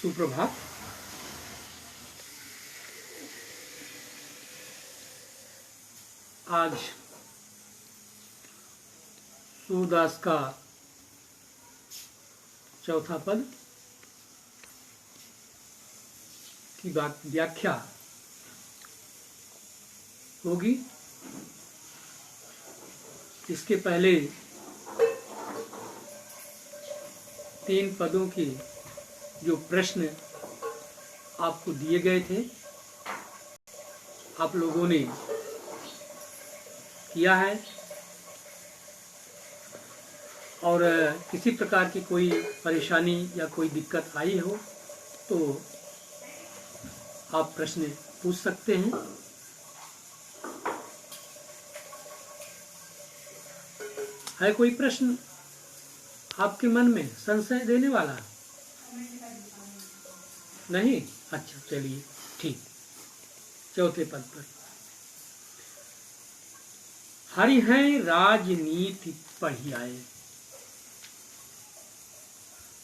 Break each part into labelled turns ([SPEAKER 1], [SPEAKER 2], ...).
[SPEAKER 1] सुप्रभात। आज सूरदास का चौथा पद की व्याख्या होगी। इसके पहले 3 पदों के जो प्रश्न आपको दिए गए थे, आप लोगों ने किया है और किसी प्रकार की कोई परेशानी या कोई दिक्कत आई हो तो आप प्रश्न पूछ सकते हैं। है कोई प्रश्न आपके मन में संशय देने वाला? नहीं? अच्छा, चलिए ठीक। चौथे पद पर हरि हैं राजनीति पढ़ियाए।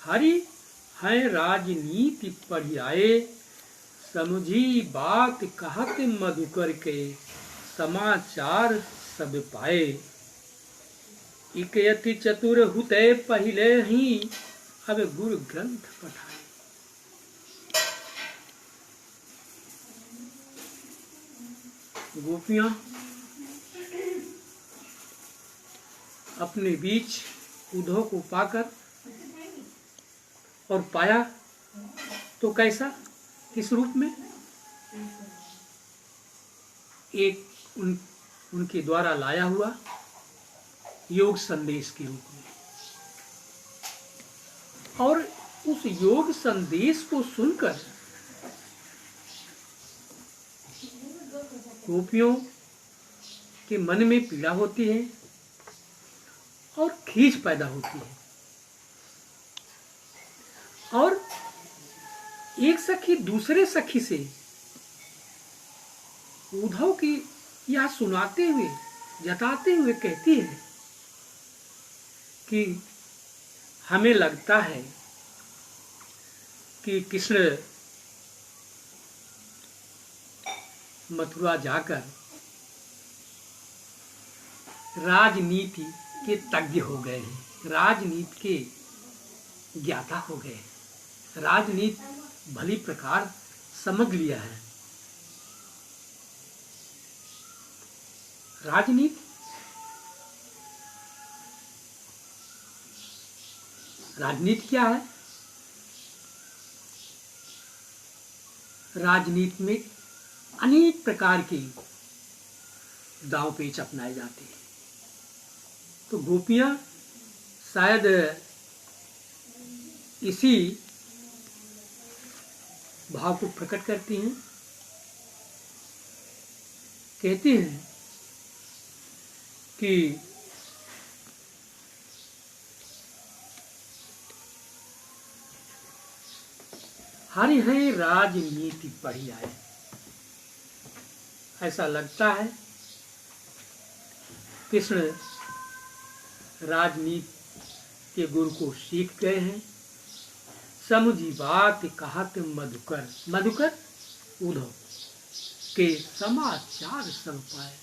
[SPEAKER 1] हरि हैं राजनीति पढ़ियाए, समझी बात कहत मधुकर के, समाचार सब पाए। इक अति चतुर हुते पहिले ही, अब गुरु ग्रंथ पठाए। गोपियां अपने बीच उद्धव को पाकर और पाया तो कैसा, किस रूप में? एक उनके द्वारा लाया हुआ योग संदेश के रूप में, और उस योग संदेश को सुनकर गोपियों के मन में पीड़ा होती है और खींच पैदा होती है, और एक सखी दूसरे सखी से उद्धव की यह सुनाते हुए, जताते हुए कहती है कि हमें लगता है कि कृष्ण मथुरा जाकर राजनीति के तज्ञ हो गए हैं, राजनीति के ज्ञाता हो गए हैं, राजनीति भली प्रकार समझ लिया है। राजनीति क्या है? राजनीति में अनेक प्रकार के दांव पेच अपनाए जाते हैं। तो गोपियां शायद इसी भाव को प्रकट करती हैं, कहती हैं कि हरि हैं राजनीति पढ़ियाए। ऐसा लगता है कृष्ण राजनीति के गुरु को सीख गए हैं। समझी बात कहत मधुकर, मधुकर उद्धव के समाचार सब पाए।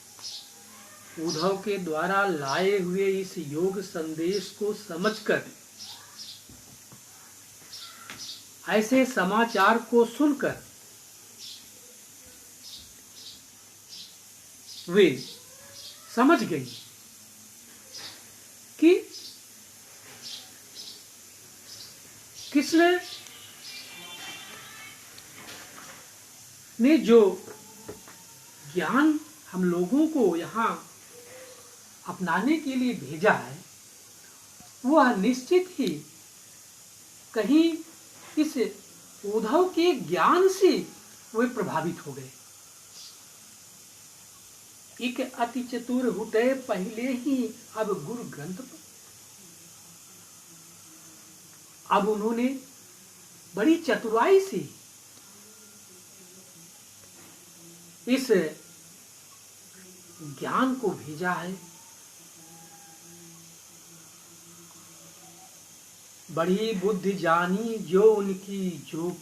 [SPEAKER 1] उद्धव के द्वारा लाए हुए इस योग संदेश को समझकर, ऐसे समाचार को सुनकर वे समझ गई कि कृष्ण ने जो ज्ञान हम लोगों को यहाँ अपनाने के लिए भेजा है, वह निश्चित ही कहीं इस उद्धव के ज्ञान से वे प्रभावित हो गए। एक अति चतुर हुते पहले ही, अब गुरु ग्रंथ पर। अब उन्होंने बड़ी चतुराई से इस ज्ञान को भेजा है, बड़ी बुद्धि जानी जो उनकी जो,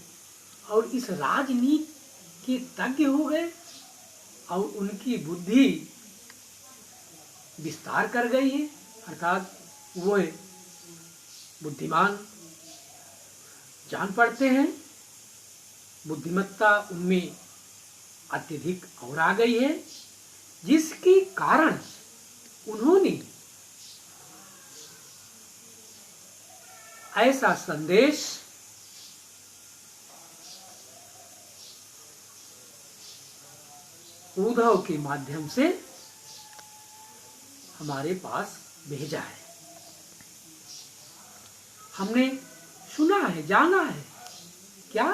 [SPEAKER 1] और इस राजनीति के तज्ञ हो गए और उनकी बुद्धि विस्तार कर गई है, अर्थात वो बुद्धिमान जान पड़ते हैं, बुद्धिमत्ता उनमें अत्यधिक और आ गई है, जिसके कारण उन्होंने ऐसा संदेश उद्धव के माध्यम से हमारे पास भेजा है। हमने सुना है, जाना है, क्या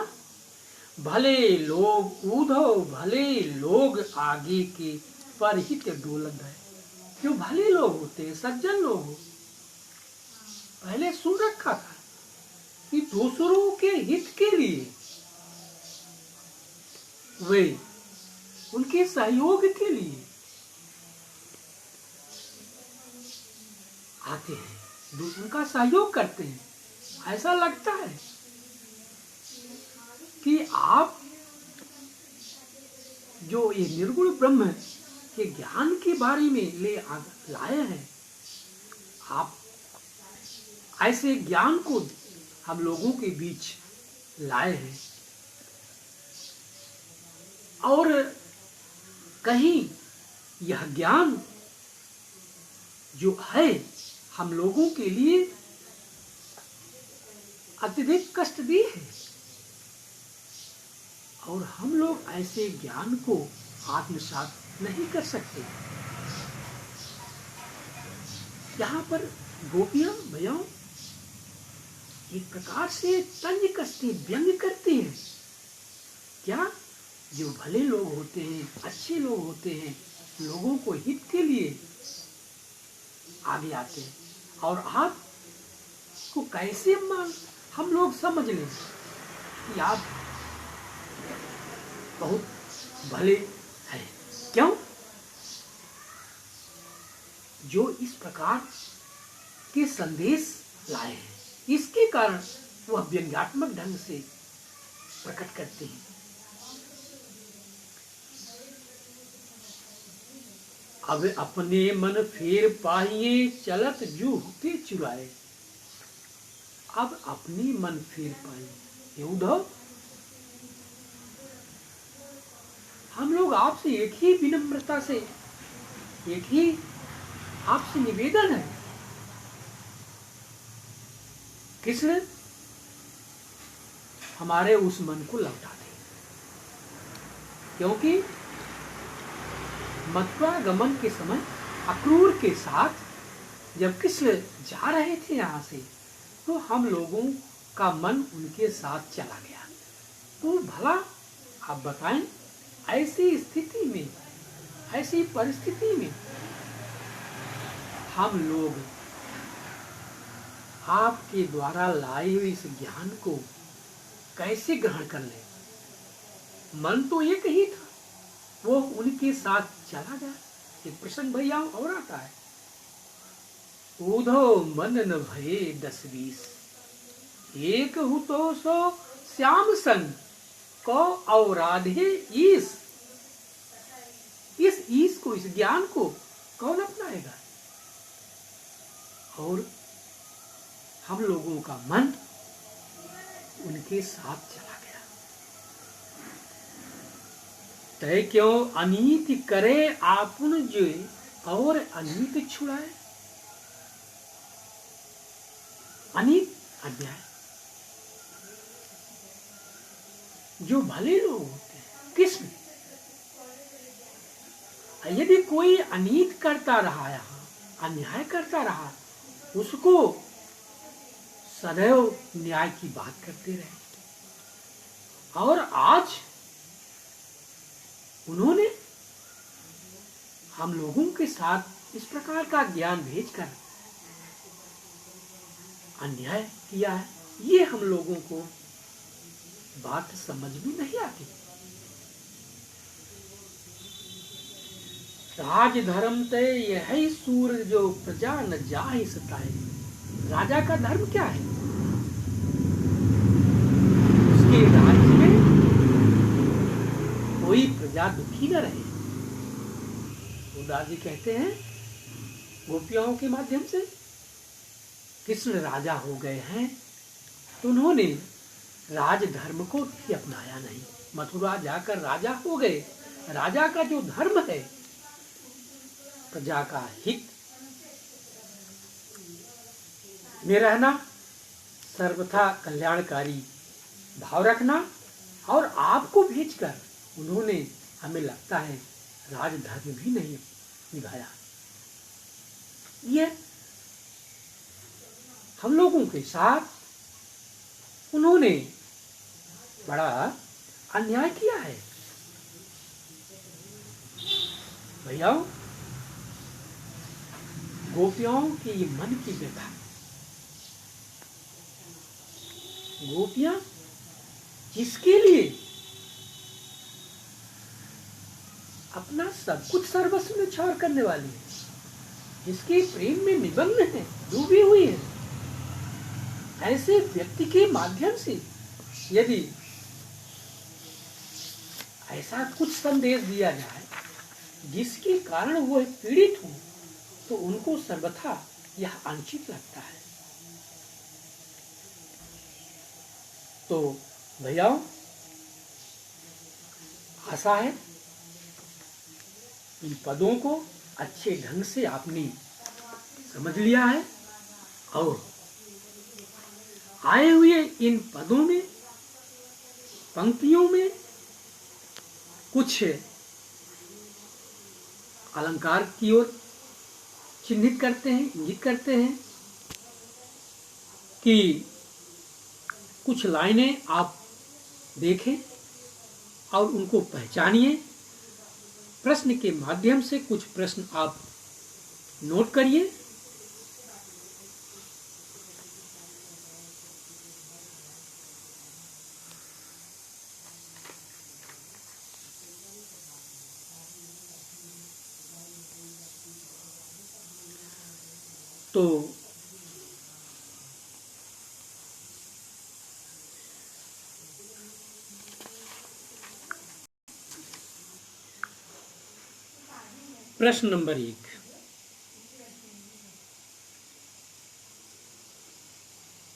[SPEAKER 1] भले लोग उद्धव भले लोग आगे के परहित डोलत है। जो भले लोग होते हैं, सज्जन लोग हो, पहले सुन रखा था कि दूसरों के हित के लिए वे उनके सहयोग के लिए आते हैं, उनका सहयोग करते हैं। ऐसा लगता है कि आप जो ये निर्गुण ब्रह्म के ज्ञान के बारे में लाए हैं, आप ऐसे ज्ञान को हम लोगों के बीच लाए हैं, और कहीं यह ज्ञान जो है हम लोगों के लिए अत्यधिक कष्टदेय है, और हम लोग ऐसे ज्ञान को आत्मसात नहीं कर सकते। यहाँ पर गोपियां भैया एक प्रकार से तंज कसते, व्यंग करती हैं। क्या जो भले लोग होते हैं, अच्छे लोग होते हैं, लोगों को हित के लिए आगे आते हैं, और आप को कैसे हम लोग समझ लें कि आप बहुत भले हैं। क्यों? जो इस प्रकार के संदेश लाए हैं, इसके कारण वह व्यंग्यात्मक ढंग से प्रकट करते हैं। अब अपने मन फेर पाहिए, चलत जू होते चुराए। अब अपने मन फेर पाइए। उद्धव, हम लोग आपसे एक ही विनम्रता से, एक ही आपसे निवेदन है, कृष्ण हमारे उस मन को लौटा दे। क्योंकि मथुरा गमन के समय अक्रूर के साथ जब कृष्ण जा रहे थे यहाँ से, तो हम लोगों का मन उनके साथ चला गया। तो भला आप बताएं, ऐसी स्थिति में, ऐसी परिस्थिति में हम लोग आपके द्वारा लाए हुए इस ज्ञान को कैसे ग्रहण कर लें? मन तो एक ही था, वो उनके साथ चला गया। एक प्रसंग भैया और आता है, उद्धव मन न भये 10-20, एक हु तो सो श्याम संग को और राधे ईस। इस ईस को, इस ज्ञान को कौन अपनाएगा? और हम लोगों का मन उनके साथ चला गया। तय क्यों अनीति करे आपुन जो, और अनीति छुड़ाए। अनीत अन्याय, जो भले लोग होते हैं, कृष्ण, यदि कोई अनीत करता रहा, यहाँ अन्याय करता रहा, उसको सदैव न्याय की बात करते रहे। और आज उन्होंने हम लोगों के साथ इस प्रकार का ज्ञान भेजकर अन्याय किया है। ये हम लोगों को बात समझ में नहीं आती। राज धर्म तय यह सूर जो प्रजा न जाहि सताए। राजा का धर्म क्या है? प्रजा दुखी न रहे। तुलसीदास जी कहते हैं गोपियों के माध्यम से कृष्ण राजा हो गए हैं तो उन्होंने राजधर्म को भी अपनाया नहीं। मथुरा जाकर राजा हो गए। राजा का जो धर्म है प्रजा का हित में रहना, सर्वथा कल्याणकारी भाव रखना, और आपको भेजकर उन्होंने हमें लगता है राजधर्म भी नहीं निभाया। ये हम लोगों के साथ उन्होंने बड़ा अन्याय किया है। भैया गोपियों के ये मन की व्यथा, गोपियां जिसके लिए अपना सब कुछ सर्वस्व में न्यौछावर करने वाली है, जिसके प्रेम में निमग्न है, डूबी हुई है, ऐसे व्यक्ति के माध्यम से यदि ऐसा कुछ संदेश दिया जाए जिसके कारण वो पीड़ित हो तो उनको सर्वथा यह अनुचित लगता है। तो भैया आशा है इन पदों को अच्छे ढंग से आपने समझ लिया है और आए हुए इन पदों में, पंक्तियों में कुछ अलंकार की ओर चिन्हित करते हैं, इंगित करते हैं कि कुछ लाइनें आप देखें और उनको पहचानिए। प्रश्न के माध्यम से कुछ प्रश्न आप नोट करिए। तो प्रश्न नंबर 1,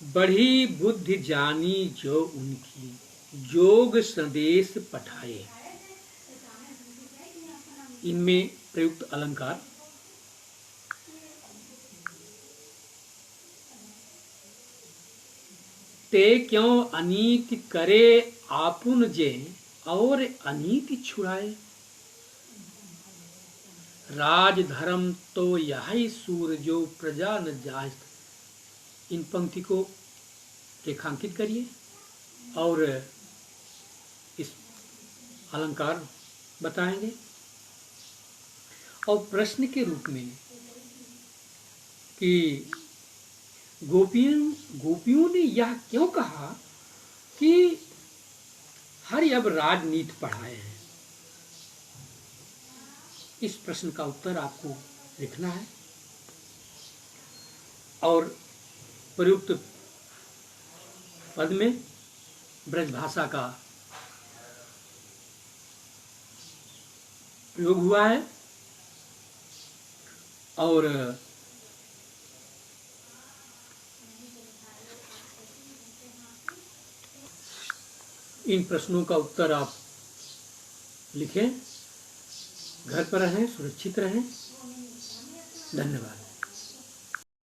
[SPEAKER 1] बढ़ी बुद्धि जानी जो उनकी, जोग संदेश पठाए। इनमें प्रयुक्त अलंकार ते क्यों अनीति करे आपुन जे, और अनीति छुड़ाए। राजधर्म तो यही सूर जो प्रजा न जाए। इन पंक्ति को रेखांकित करिए और इस अलंकार बताएंगे और प्रश्न के रूप में कि गोपियों ने यह क्यों कहा कि हरि अब राजनीति पढ़ाए हैं। इस प्रश्न का उत्तर आपको लिखना है और प्रयुक्त पद में ब्रज भाषा का प्रयोग हुआ है और इन प्रश्नों का उत्तर आप लिखें। घर पर रहें, सुरक्षित रहें। धन्यवाद।